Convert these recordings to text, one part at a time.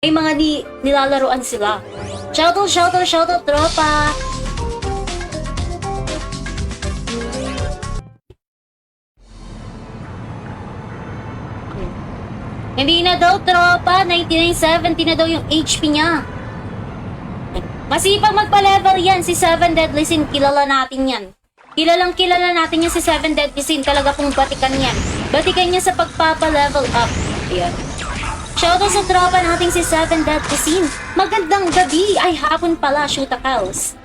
May mga nilalaruan sila. Shoutout, tropa! Hindi na daw, tropa. 9970 na daw yung HP niya. Masipag magpa-level yan. Si 7 Deadly Sin, kilala natin yan. Kilala natin yan si 7 Deadly Sin. Talaga pong batikan yan. Batikan niya sa pagpapa-level up. Ayan. Shoutout sa tropa nating si 7 Deadly Sin. Magandang gabi. Ay, hapon pala. Shoot a cows.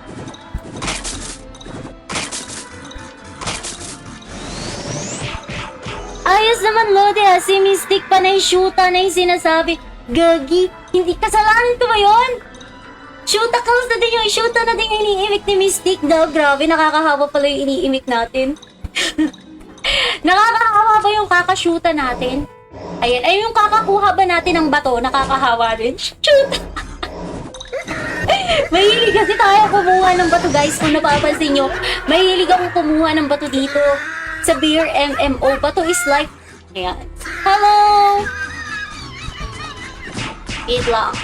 Ayos naman, Lode. Si Mystic pa na yung shoota na yung sinasabi. Gagi, hindi kasalanan ko ba yun? Shoota cows na din yung shoota na din yung iniimik ni Mystic daw. Grabe, nakakahawa pala yung iniimik natin. Nakakahawa ba yung kakashoota natin? Ayan, ay yung kakakuha ba natin ng bato, nakakahawa din. Shoot! Mahilig kasi tayo kumuha ng bato, guys. Kung napapansin nyo, mahilig akong kumuha ng bato dito. Sa Beer MMO, bato is like... Ayan. Hello! Wait lang.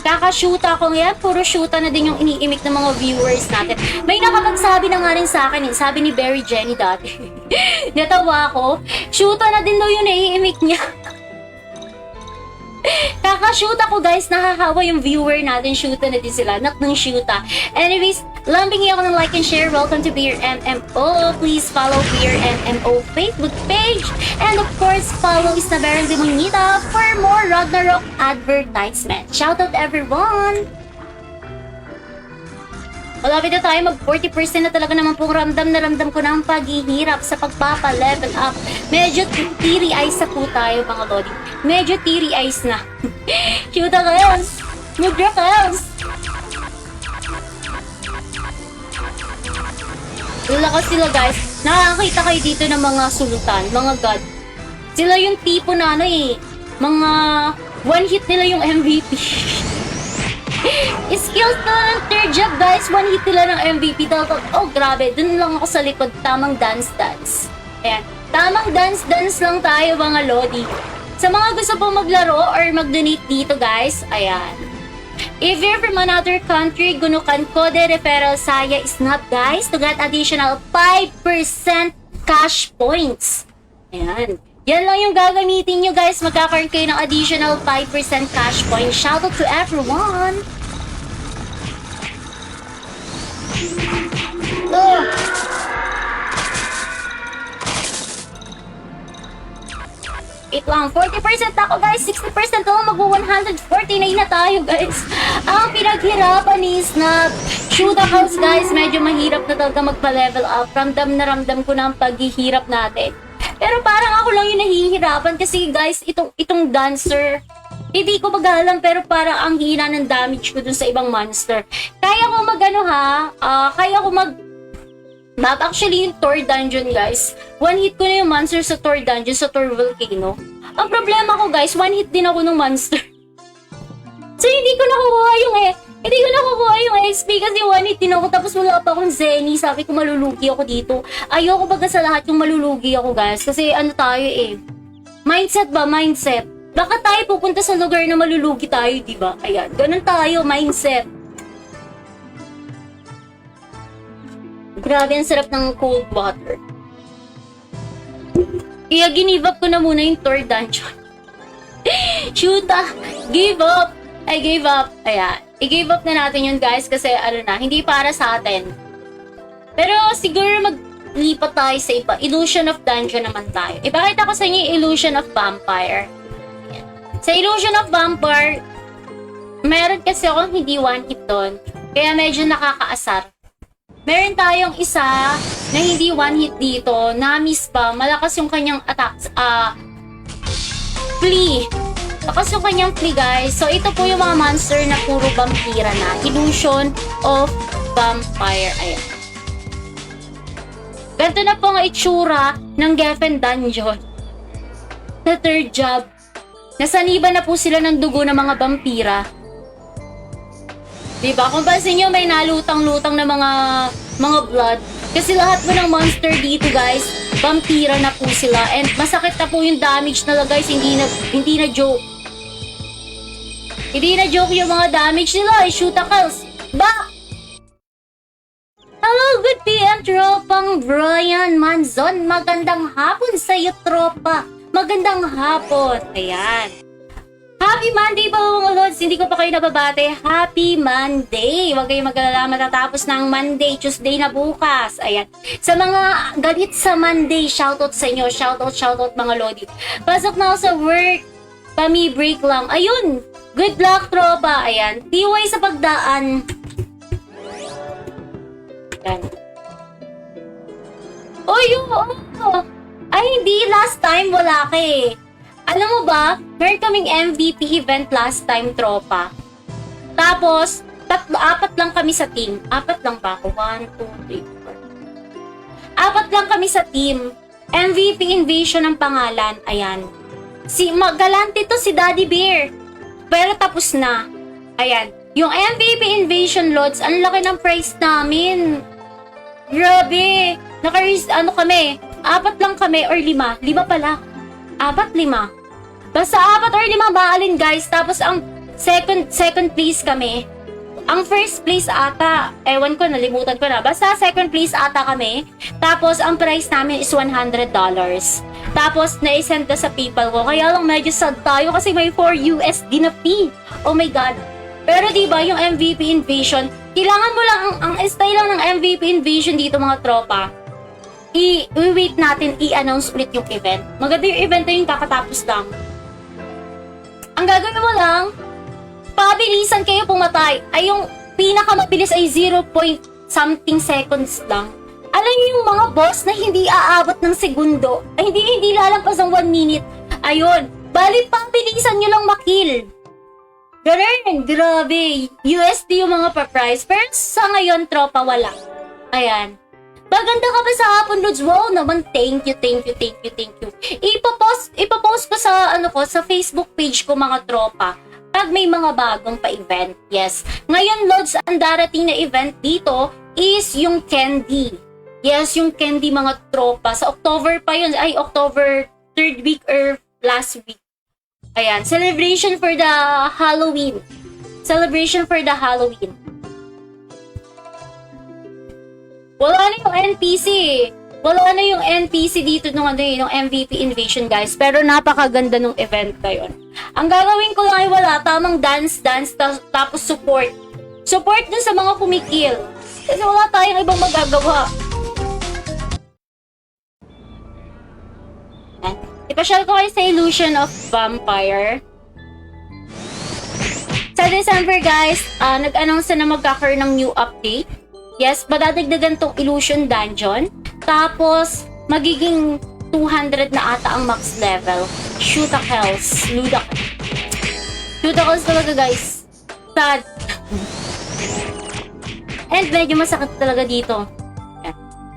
Kakashoota ko yan. Puro shoota na din yung iniimik ng mga viewers natin. May nakapagsabi na nga rin sa akin, sabi ni Berry Jenny dati. Natawa ko. Shoota na din daw yung naiimik niya. Kakashoot ako, guys. Nakakawa yung viewer natin. Shoota na din sila. Not ng shoota. Anyways, lambing ako ng like and share. Welcome to Beer MMO. Please follow Beer MMO Facebook page. And of course, follow Isnaberang Demonita for more Ragnarok advertisement. Shoutout everyone! Malapit na tayo, mag 40% na talaga naman pong ramdam na ramdam ko ng paghihirap sa pagpapa-level up. Medyo teary eyes na po tayo, mga lodi. Medyo teary eyes na. Shoota girls! Nugra girls! Lalakas sila, guys. Nakakita kayo dito ng mga sultan, mga god. Sila yung tipo na ano eh. Mga one hit nila yung MVP. Skills na ng third job, guys. One hit nila ng MVP. Oh, grabe. Dun lang ako sa likod. Tamang dance. Ayan. Tamang dance lang tayo, mga lodi. Sa mga gusto po maglaro or mag-donate dito, guys. Ayan. If you're from another country, gunukan code referral saya snap, guys, to get additional 5% cash points. Ayan. Yan lang yung gagamitin nyo, guys. Magkakaroon kayo ng additional 5% cash points. Shoutout to everyone! Oh. Wait lang, 40% ako, guys. 60% lang, mag-149 na tayo, guys. Ang pinaghirapan ni Snap. Shoot a house, guys. Medyo mahirap na talaga magpa-level up. Ramdam na ramdam ko na ang paghihirap natin. Pero parang ako lang yung nahihirapan kasi, guys, itong dancer, hindi ko magalang pero parang ang hina ng damage ko dun sa ibang monster. Kaya ko kaya ko map actually yung Tor Dungeon, guys. One hit ko na yung monster sa Tor Dungeon, sa Tor Volcano. Ang problema ko, guys, one hit din ako ng monster. So hindi ko nakukuha yung XP kasi one hit din ako tapos wala pa akong Zenny. Sabi ko malulugi ako dito. Ayoko baga sa lahat yung malulugi ako, guys. Kasi ano tayo eh. Mindset. Baka tayo pupunta sa lugar na malulugi tayo, di ba? Ayan, ganun tayo, mindset. Grabe, ang sarap ng cold water. Kaya give up ko na muna yung Tor Dungeon. Shoota! Give up! I gave up. Ayan. I-give up na natin yun, guys, kasi hindi para sa atin. Pero siguro maglipat tayo sa iba. Illusion of Dungeon naman tayo. Ipakita ko sa inyo yung Illusion of Vampire. Ayan. Sa Illusion of Vampire, meron kasi akong hindi one hit doon. Kaya medyo nakakaasar. Meron tayong isa na hindi one hit dito. Na-miss pa. Malakas yung kanyang attacks. Flea. Lakas yung kanyang flea, guys. So, ito po yung mga monster na puro vampira na. Illusion of Vampire. Ayan. Ganito na po ang itsura ng Geffen Dungeon. Sa third job. Nasaniba na po sila ng dugo ng mga vampira. Diba? Kung pansin nyo, may nalutang-lutang na mga blood. Kasi lahat po ng monster dito, guys, vampira na po sila. And masakit na po yung damage nila, guys. Hindi na joke. Hindi na joke yung mga damage nila. Shootakals. Ba? Hello, good PM, tropang Brian Manzon. Magandang hapon sa'yo, tropa. Magandang hapon. Ayan. Happy Monday po mga lods. Hindi ko pa kayo nababate. Happy Monday. Huwag kayong mag-alala, matatapos ng Monday, Tuesday na bukas. Ayan. Sa mga galit sa Monday, shoutout sa inyo. Shoutout mga lodi. Pasok na ako sa work. Pami break lang. Ayun. Good luck, tropa. Ayan. Tiway sa pagdaan. Ayan. Oy, ay, hindi. Last time, wala ka eh. Alam mo ba, meron kaming MVP event last time, tropa. Tapos, apat lang kami sa team. Apat lang ba ako? 1, 2, 3, 4. Apat lang kami sa team. MVP Invasion ang pangalan. Ayan. Galante to si Daddy Bear. Pero tapos na. Ayan. Yung MVP Invasion loads, ang laki ng price namin. Grabe. Kami. Apat lang kami or 5. 5 pala. 4, 5. Basta 4 or 5 baalin guys. Tapos ang second place kami. Ang first place ata, ewan ko, nalimutan ko na. Basta second place ata kami. Tapos ang price namin is $100. Tapos na-send na sa PayPal ko. Kaya lang medyo sad tayo kasi may 4 USD na fee. Oh my God. Pero diba yung MVP Invasion, kailangan mo lang, ang style lang ng MVP Invasion dito mga tropa, i-wait natin, i-announce ulit yung event. Maganda yung event na yung kakatapos lang. Ang gagawin mo lang, pabilisan kayo pumatay. Ay yung pinakamabilis ay 0.something seconds lang. Alam niyo yung mga boss na hindi aabot ng segundo, ay hindi lalampas ng 1 minute. Ayun, bali pabilisan nyo lang makill. Ganun, grabe. USD yung mga pa-price. Pero sa ngayon, tropa, wala. Ayan. Maganda ka ba sa hapon, Lods? Wow naman, thank you. Ipapost ko sa, sa Facebook page ko, mga tropa. Pag may mga bagong pa-event, yes. Ngayon, Lods, ang darating na event dito is yung candy. Yes, yung candy, mga tropa. Sa October pa yun. Ay, October 3rd week or last week. Ayan, celebration for the Halloween. Wala na yung NPC. Wala na yung NPC dito nung MVP Invasion, guys. Pero napakaganda nung event na yun. Ang gagawin ko lang ay wala, tamang dance, tapos support. Support dun sa mga pumikil. Kasi wala tayong ibang magagawa. Ipasyal ko kayo sa Illusion of Vampire. Sa December, guys, nag-announce na magkakaroon ng new update. Yes, madadagdagan tong Illusion Dungeon. Tapos, magiging 200 na ata ang max level. Shootakals talaga, guys. Sad. And medyo masakit talaga dito.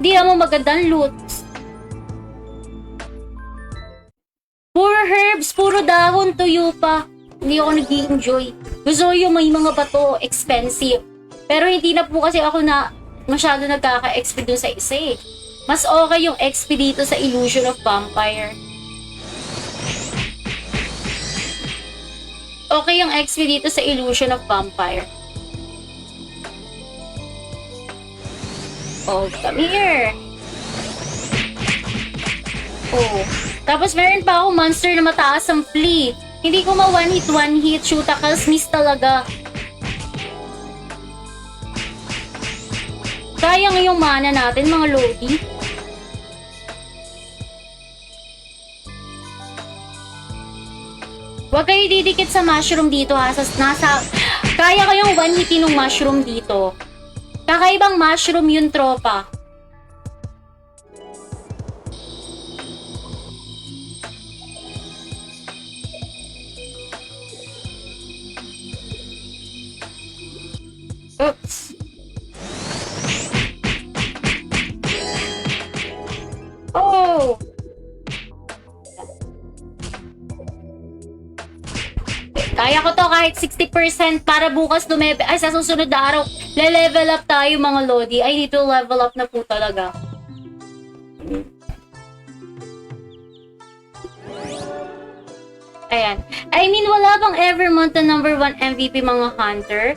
Hindi naman magandang loot. Puro herbs, puro dahon, tuyo pa. Hindi ako nag-i-enjoy. Gusto ko yung may mga bato, expensive. Pero hindi na po kasi ako na masyado nagkaka-XP dun sa isa eh. Mas okay yung XP dito sa Illusion of Vampire. Okay yung XP dito sa Illusion of Vampire. Oh, come here. Oh. Tapos meron pa ako monster na mataas ang flea. Hindi ko one hit. Shootakals, miss talaga. Kaya ngayong mana natin, mga lodi. Huwag kayo didikit sa mushroom dito ha. Kaya kayong one hitin ng mushroom dito. Kakaibang mushroom yung tropa. Oops. Oh! Kaya ko to kahit 60% para bukas sa susunod na araw, le-level up tayo mga lodi. I need to level up na po talaga. Ayan. I mean, wala bang ever month na number 1 MVP mga hunter?